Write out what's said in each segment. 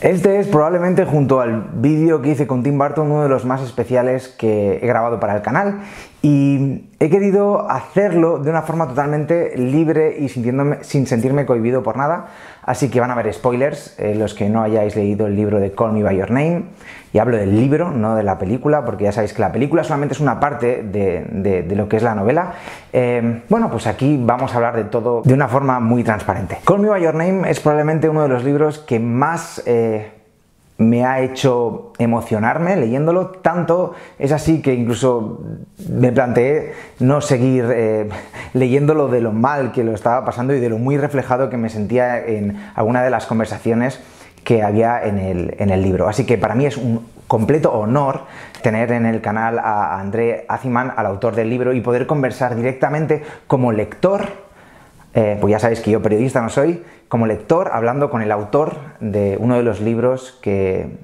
Este es probablemente, junto al vídeo que hice con Tim Burton, uno de los más especiales que he grabado para el canal, y he querido hacerlo de una forma totalmente libre y sin sentirme cohibido por nada, así que van a haber spoilers, los que no hayáis leído el libro de Call Me By Your Name, y hablo del libro, no de la película, porque ya sabéis que la película solamente es una parte de lo que es la novela. Bueno, pues aquí vamos a hablar de todo de una forma muy transparente. Call Me By Your Name es probablemente uno de los libros que más me ha hecho emocionarme leyéndolo, tanto es así que incluso me planteé no seguir leyéndolo de lo mal que lo estaba pasando y de lo muy reflejado que me sentía en alguna de las conversaciones que había en el libro. Así que para mí es un completo honor tener en el canal a André Aciman, al autor del libro, y poder conversar directamente como lector, pues ya sabéis que yo periodista no soy, como lector, hablando con el autor de uno de los libros que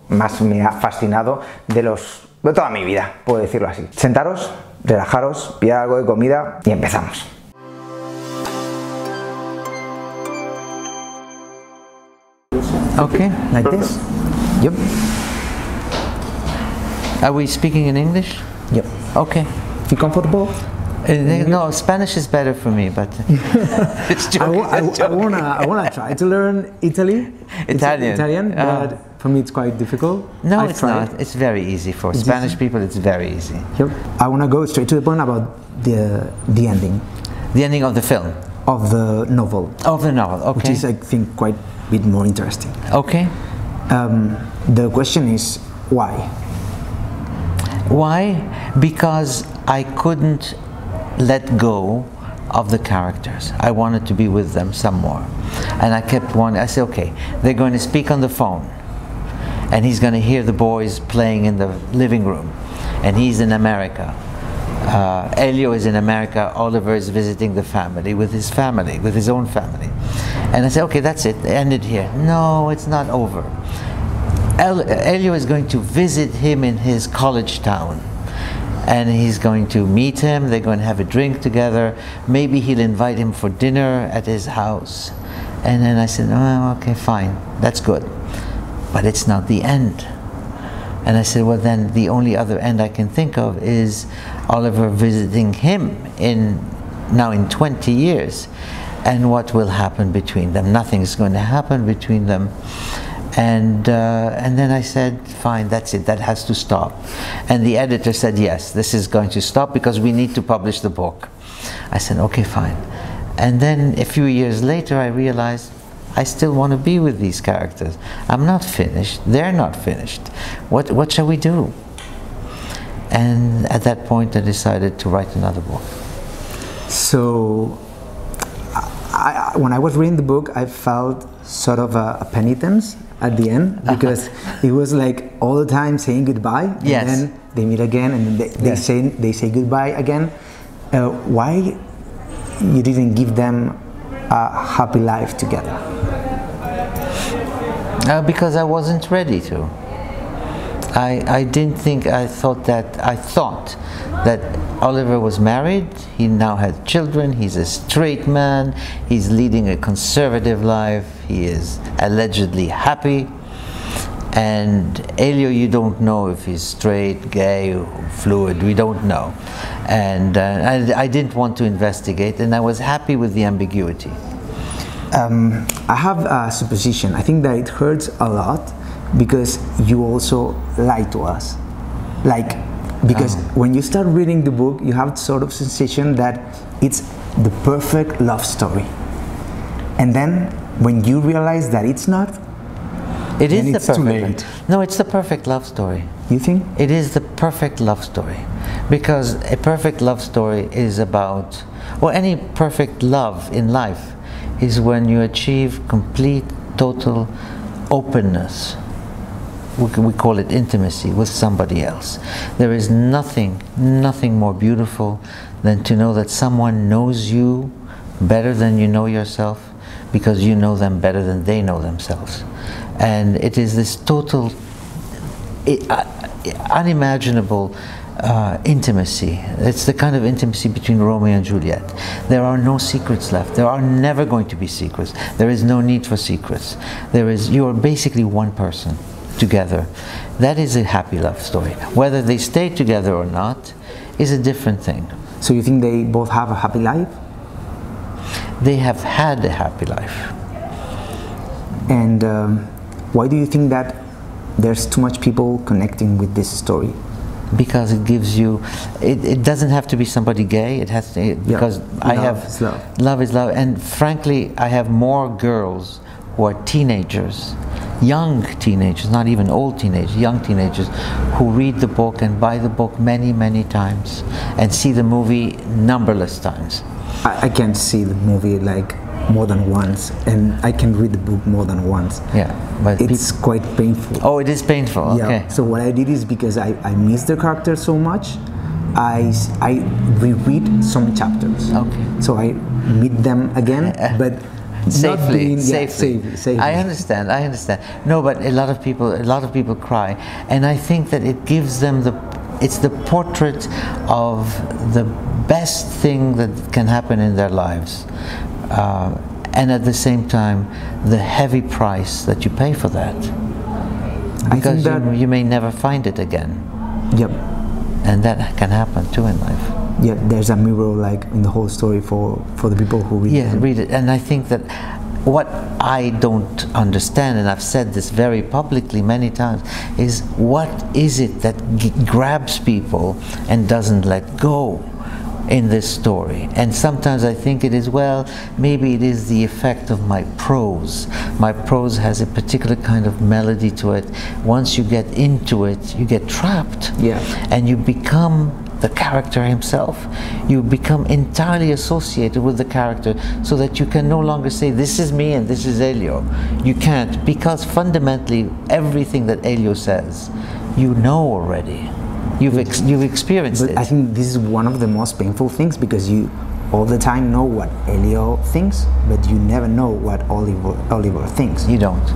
más me ha fascinado de toda mi vida, puedo decirlo así. Sentaros, relajaros, pillad algo de comida y empezamos. Okay, like this? Yep. Are we speaking in English? Yep. Okay. Feel comfortable? No, Spanish is better for me, but it's joking. I wanna try to learn Italian, but for me it's quite difficult. No, it's not. It's very easy for Spanish people. It's very easy. Yep. I wanna go straight to the point about the ending. The ending of the film. Of the novel. Of the novel. Okay. Which is, I think, quite a bit more interesting. Okay. The question is why? Why? Because I couldn't let go of the characters. I wanted to be with them some more. And I kept wanting, I said, okay, they're going to speak on the phone. And he's going to hear the boys playing in the living room. And he's in America. Elio is in America. Oliver is visiting the family, with his own family. And I said, okay, that's it, ended here. No, it's not over. Elio is going to visit him in his college town, and he's going to meet him, they're going to have a drink together, maybe he'll invite him for dinner at his house. And then I said, oh, okay, fine, that's good, but it's not the end. And I said, well, then the only other end I can think of is Oliver visiting him now in 20 years, and what will happen between them. Nothing's going to happen between them. And then I said, fine, that's it, that has to stop. And the editor said, yes, this is going to stop because we need to publish the book. I said, okay, fine. And then a few years later I realized I still want to be with these characters. I'm not finished, they're not finished. What shall we do? And at that point I decided to write another book. So when I was reading the book, I felt sort of a penitence at the end, because it was like all the time saying goodbye, and then they meet again, and then they say goodbye again. Why you didn't give them a happy life together? Because I wasn't ready to. I didn't think, I thought that Oliver was married, he now had children, he's a straight man, he's leading a conservative life, he is allegedly happy. And Elio, you don't know if he's straight, gay, or fluid, we don't know. And I didn't want to investigate, and I was happy with the ambiguity. I have a supposition. I think that it hurts a lot because you also lie to us. Because when you start reading the book, you have sort of sensation that it's the perfect love story. And then when you realize that it's not, it is the perfect. No, it's the perfect love story. You think? It is the perfect love story. Because a perfect love story is about, well, any perfect love in life is when you achieve complete, total openness. We call it intimacy with somebody else. There is nothing more beautiful than to know that someone knows you better than you know yourself, because you know them better than they know themselves. And it is this total, unimaginable intimacy. It's the kind of intimacy between Romeo and Juliet. There are no secrets left. There are never going to be secrets. There is no need for secrets. You are basically one person together. That is a happy love story. Whether they stay together or not is a different thing. So you think they both have a happy life? They have had a happy life. And why do you think that there's too much people connecting with this story? Because it gives you, it doesn't have to be somebody gay, it has to, because love is love. Love is love. And frankly, I have more girls who are teenagers, young teenagers, not even old teenagers, young teenagers, who read the book and buy the book many, many times and see the movie numberless times. I can see the movie like more than once, and I can read the book more than once. Yeah, but it's quite painful. Oh, it is painful. Yeah. Okay. So what I did is, because I miss the character so much, I reread some chapters. Okay. So I meet them again, but safely. Safely. I understand. No, but a lot of people cry, and I think that it gives them it's the portrait of the best thing that can happen in their lives. And at the same time, the heavy price that you pay for that, because you may never find it again. Yep. And that can happen too in life. Yeah, there's a mirror like in the whole story for the people who read it. Yeah, read it. And I think that what I don't understand, and I've said this very publicly many times, is what is it that grabs people and doesn't let go in this story? And sometimes I think it is, well, maybe it is the effect of my prose. My prose has a particular kind of melody to it. Once you get into it, you get trapped. Yeah. And you become the character himself. You become entirely associated with the character, so that you can no longer say, this is me and this is Elio. You can't, because fundamentally everything that Elio says, you know already. You've experienced it. I think this is one of the most painful things, because you all the time know what Elio thinks, but you never know what Oliver thinks. You don't.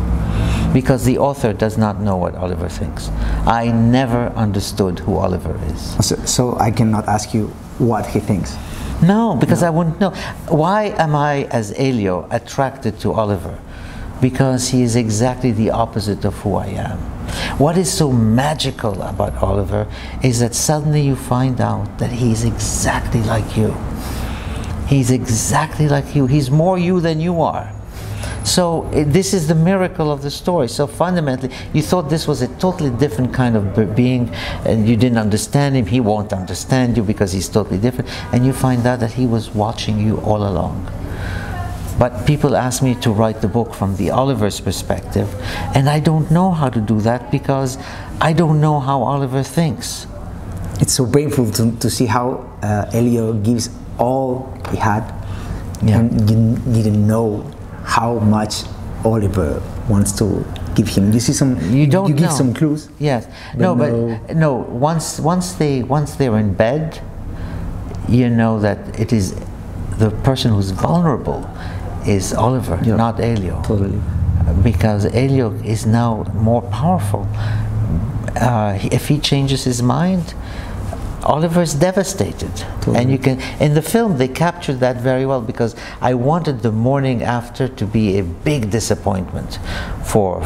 Because the author does not know what Oliver thinks. I never understood who Oliver is. So I cannot ask you what he thinks. No, because I wouldn't know. Why am I, as Elio, attracted to Oliver? Because he is exactly the opposite of who I am. What is so magical about Oliver is that suddenly you find out that he's exactly like you. He's exactly like you. He's more you than you are. So this is the miracle of the story. So fundamentally, you thought this was a totally different kind of being, and you didn't understand him. He won't understand you because he's totally different. And you find out that he was watching you all along. But people ask me to write the book from the Oliver's perspective, and I don't know how to do that, because I don't know how Oliver thinks. It's so painful to see how Elio gives all he had, and you didn't know how much Oliver wants to give him. You see some. You give some clues. Yes. No. Once they're in bed, you know that it is the person who's vulnerable is Oliver, not Elio. Totally. Because Elio is now more powerful. If he changes his mind, Oliver is devastated. Totally. And you can, in the film, they captured that very well, because I wanted the morning after to be a big disappointment for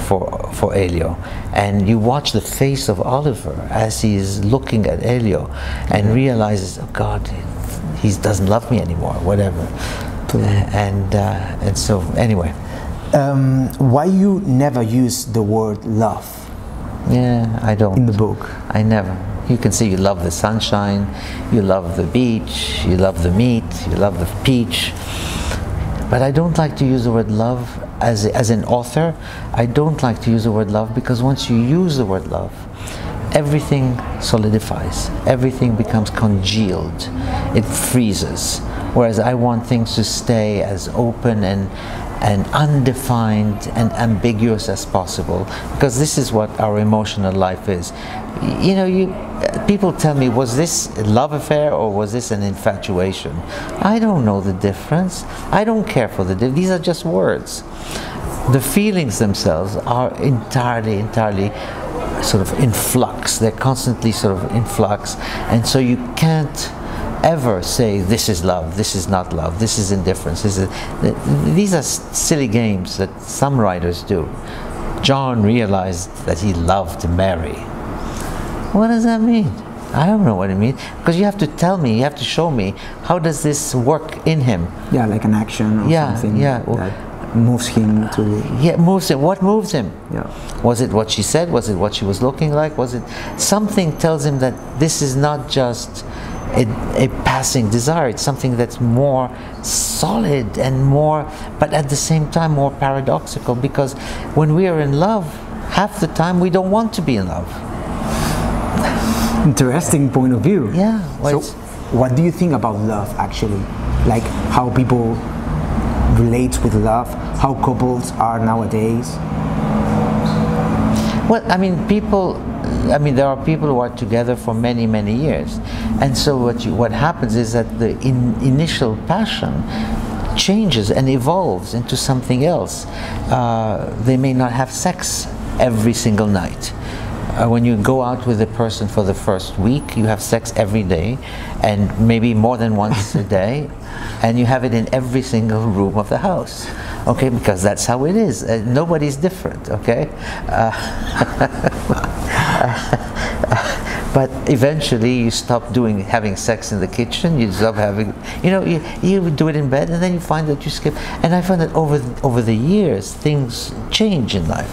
Elio. And you watch the face of Oliver as he is looking at Elio and realizes, oh God, he doesn't love me anymore, whatever. And so anyway. Why you never use the word love? Yeah, I don't. In the book. I never. You can say you love the sunshine, you love the beach, you love the meat, you love the peach. But I don't like to use the word love as an author. I don't like to use the word love, because once you use the word love, everything solidifies, everything becomes congealed, it freezes. Whereas I want things to stay as open and undefined and ambiguous as possible, because this is what our emotional life is. You know, people tell me, was this a love affair or was this an infatuation? I don't know the difference. I don't care for the difference. These are just words. the feelings themselves are entirely sort of in flux. They're constantly sort of in flux, and so you can't ever say this is love, this is not love, this is indifference. These are silly games that some writers do. John realized that he loved Mary. What does that mean? I don't know what it means, because you have to tell me, you have to show me, how does this work in him? Yeah, like an action or something that moves him to... Yeah, moves him. What moves him? Yeah. Was it what she said? Was it what she was looking like? Was it something tells him that this is not just a passing desire, it's something that's more solid and more, but at the same time more paradoxical, because when we are in love, half the time we don't want to be in love. Interesting point of view. Yeah. So what do you think about love, actually? Like how people relate with love, how couples are nowadays? Well, I mean, there are people who are together for many, many years, and so what happens is that the initial passion changes and evolves into something else. They may not have sex every single night. When you go out with a person for the first week, you have sex every day, and maybe more than once a day, and you have it in every single room of the house. Okay, because that's how it is. Nobody's different. Okay. But eventually you stop having sex in the kitchen, you stop having, you do it in bed, and then you find that you skip. And I find that over the years, things change in life.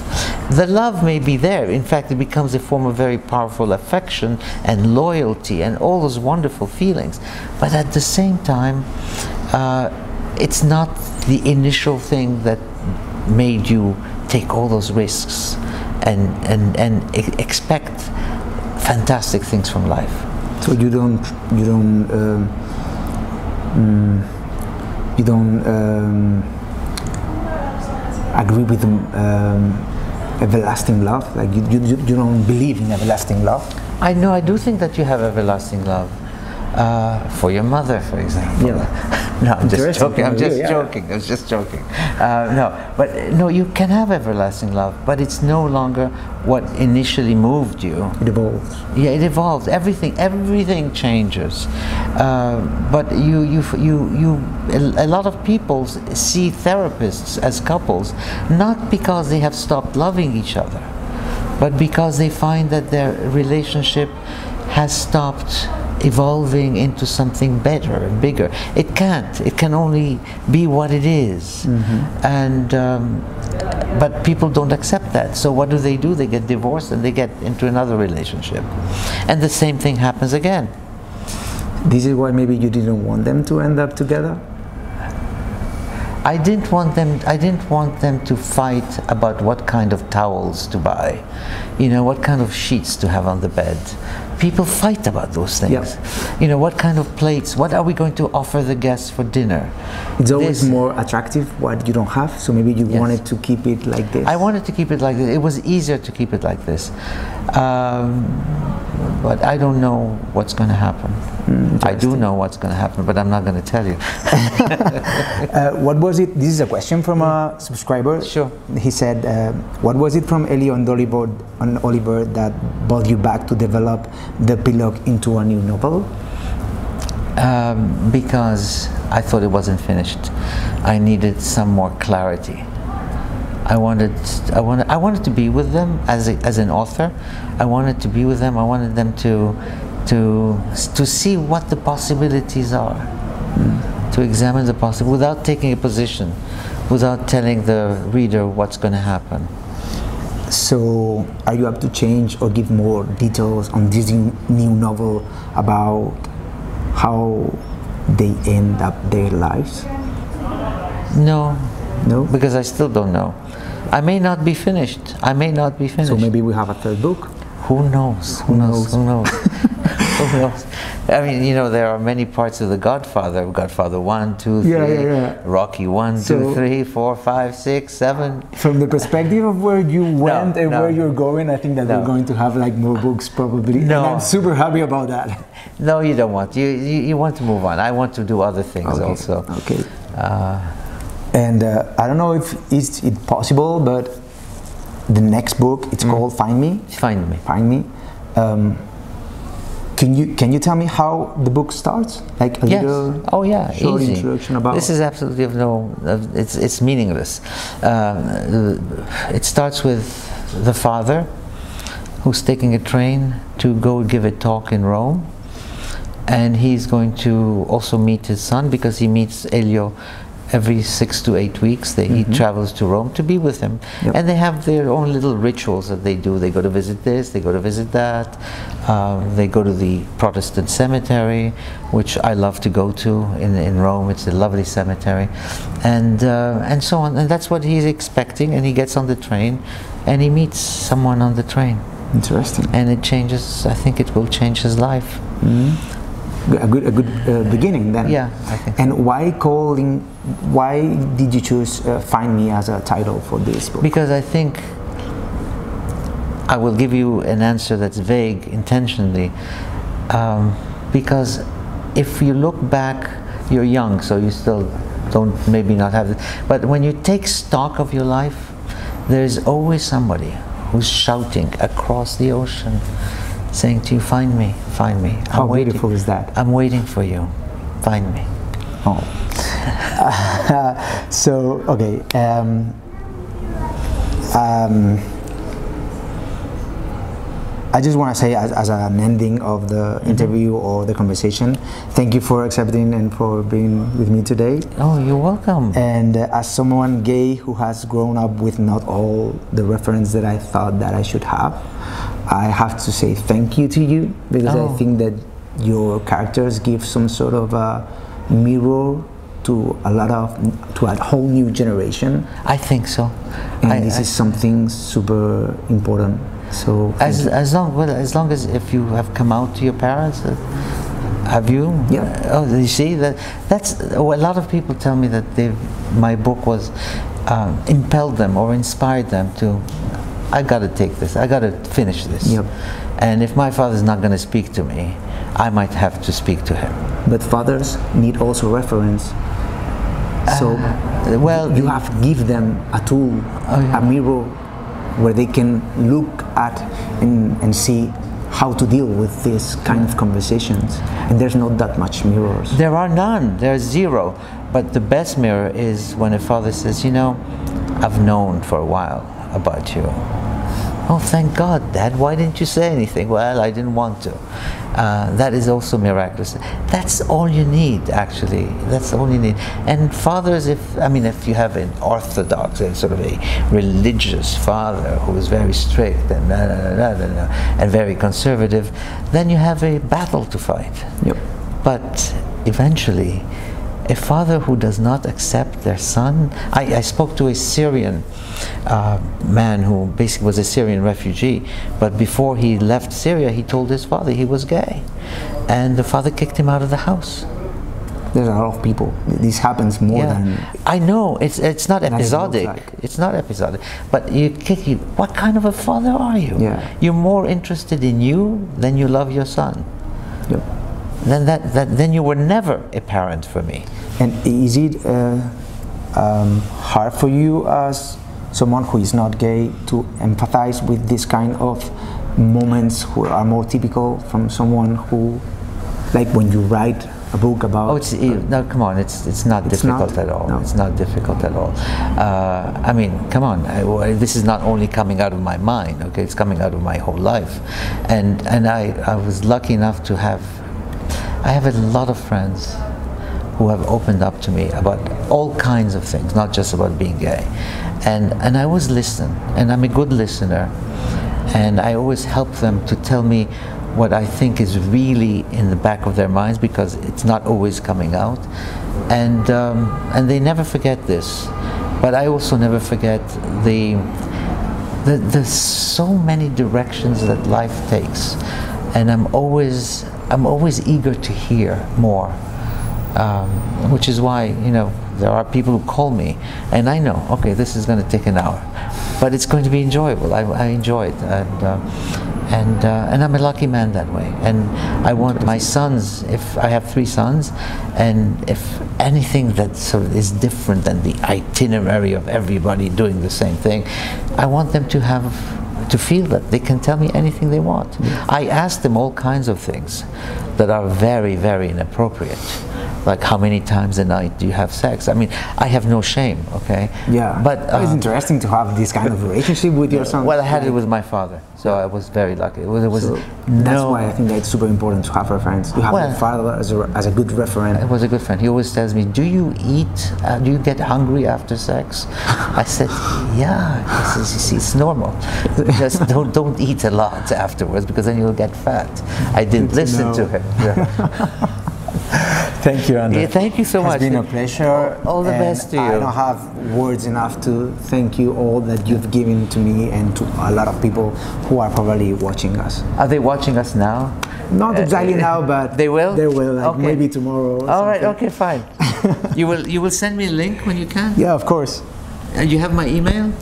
The love may be there. In fact, it becomes a form of very powerful affection and loyalty and all those wonderful feelings. But at the same time, it's not the initial thing that made you take all those risks and expect fantastic things from life. So you don't agree with everlasting love? Like you don't believe in everlasting love? I do think that you have everlasting love for your mother, for example. Yeah. No, I'm just joking. I'm just joking. No, you can have everlasting love, but it's no longer what initially moved you. It evolves. Yeah, it evolves. Everything changes. But a lot of people see therapists as couples not because they have stopped loving each other, but because they find that their relationship has stopped evolving into something better and bigger. It can't. It can only be what it is. Mm-hmm. And but people don't accept that. So what do? They get divorced and they get into another relationship, and the same thing happens again. This is why maybe you didn't want them to end up together? I didn't want them to fight about what kind of towels to buy, what kind of sheets to have on the bed. People fight about those things. Yeah. What kind of plates, what are we going to offer the guests for dinner? It's always more attractive what you don't have, so maybe you wanted to keep it like this. I wanted to keep it like this. It was easier to keep it like this. But I don't know what's going to happen. I do know what's going to happen, but I'm not going to tell you. What was it? This is a question from a subscriber. Sure. He said, what was it from Elio and Oliver that brought you back to develop the epilogue into a new novel? Because I thought it wasn't finished. I needed some more clarity. I wanted to be with them as an author. I wanted to be with them. I wanted them to see what the possibilities are, to examine the possible without taking a position, without telling the reader what's going to happen. So, are you up to change or give more details on this new novel about how they end up their lives? No. No? Because I still don't know. I may not be finished. So maybe we have a third book? Who knows? Who knows? Who knows? Who knows? I mean, there are many parts of The Godfather. Godfather 1, 2, 3, Rocky 1, 2, 3, 4, 5, 6, 7. From the perspective of where you went and where you're going, I think that we're going to have like more books probably. No. And I'm super happy about that. No, you don't want. You want to move on. I want to do other things also. Okay. And I don't know if it's possible, but the next book, it's called Find Me. Find Me. Find Me. Can you tell me how the book starts? Like a little short easy. Introduction about. This is absolutely it's meaningless. It starts with the father who's taking a train to go give a talk in Rome, and he's going to also meet his son because he meets Elio every 6 to 8 weeks. He travels to Rome to be with him. Yep. And they have their own little rituals that they do. They go to visit this, they go to visit that. They go to the Protestant cemetery, which I love to go to in Rome. It's a lovely cemetery. And so on. And that's what he's expecting. And he gets on the train and he meets someone on the train. Interesting. And it changes, I think it will change his life. A good beginning then. Yeah, I think. And why did you choose Find Me as a title for this book? Because I think I will give you an answer that's vague intentionally, because if you look back, you're young, so you still don't maybe not have it, but when you take stock of your life, there's always somebody who's shouting across the ocean saying to you, find me, find me. How beautiful is that? I'm waiting for you, find me. Oh. So, okay. I just want to say as an ending of the interview or the conversation, thank you for accepting and for being with me today. Oh, you're welcome. And as someone gay who has grown up with not all the reference that I thought that I should have, I have to say thank you to you, because I think that your characters give some sort of a mirror to a whole new generation. I think so. And this is something super important. So as long as if you have come out to your parents, have you? Yeah. Oh, you see that's a lot of people tell me that my book was impelled them or inspired them to. I got to take this. I got to finish this. Yep. And if my father's not going to speak to me, I might have to speak to him. But fathers need also reference. So well, you have to give them a tool, a mirror, where they can look at and see how to deal with this kind of conversations. And there's not that much mirrors. There are none. There's zero. But the best mirror is when a father says, you know, I've known for a while about you. Oh, thank God, Dad. Why didn't you say anything? Well, I didn't want to. That is also miraculous. That's all you need, actually. That's all you need. And fathers, if you have an orthodox, sort of a religious father who is very strict and very conservative, then you have a battle to fight. Yep. But eventually, a father who does not accept their son. I spoke to a Syrian man who basically was a Syrian refugee, but before he left Syria, he told his father he was gay, and the father kicked him out of the house. There's a lot of people. This happens more than. I know it's not episodic. Like. It's not episodic. But what kind of a father are you? Yeah. You're more interested in you than you love your son. Yep. Then you were never a parent for me. And is it hard for you as someone who is not gay to empathize with this kind of moments who are more typical from someone who, like when you write a book about... Oh, no, come on, it's not difficult at all. No. It's not difficult at all. I mean, come on, this is not only coming out of my mind, okay, it's coming out of my whole life. And I was lucky enough to I have a lot of friends who have opened up to me about all kinds of things, not just about being gay. And I always listen, and I'm a good listener, and I always help them to tell me what I think is really in the back of their minds, because it's not always coming out. And they never forget this. But I also never forget the so many directions that life takes. And I'm always eager to hear more, which is why, you know, there are people who call me, and I know, okay, this is going to take an hour, but it's going to be enjoyable. I enjoy it, and I'm a lucky man that way. And I want my sons, if I have 3 sons, and if anything that sort of is different than the itinerary of everybody doing the same thing, I want them to feel that they can tell me anything they want. I ask them all kinds of things that are very, very inappropriate. Like, how many times a night do you have sex? I mean, I have no shame, okay? Yeah, but it's interesting to have this kind of relationship with your son. Well, I had it with my father, so I was very lucky. That's why I think that it's super important to have reference. You have your father as a good reference. It was a good friend. He always tells me, do you eat, do you get hungry after sex? I said, yeah. He says, it's normal. Just don't eat a lot afterwards, because then you'll get fat. I didn't listen to him. Yeah. Thank you, André. Yeah, thank you so much. It's been a pleasure. All the best to you. I don't have words enough to thank you all that you've given to me and to a lot of people who are probably watching us. Are they watching us now? Not exactly now, but they will. They will, like, okay. Maybe tomorrow. All right. Okay. Fine. You will send me a link when you can. Yeah, of course. And you have my email?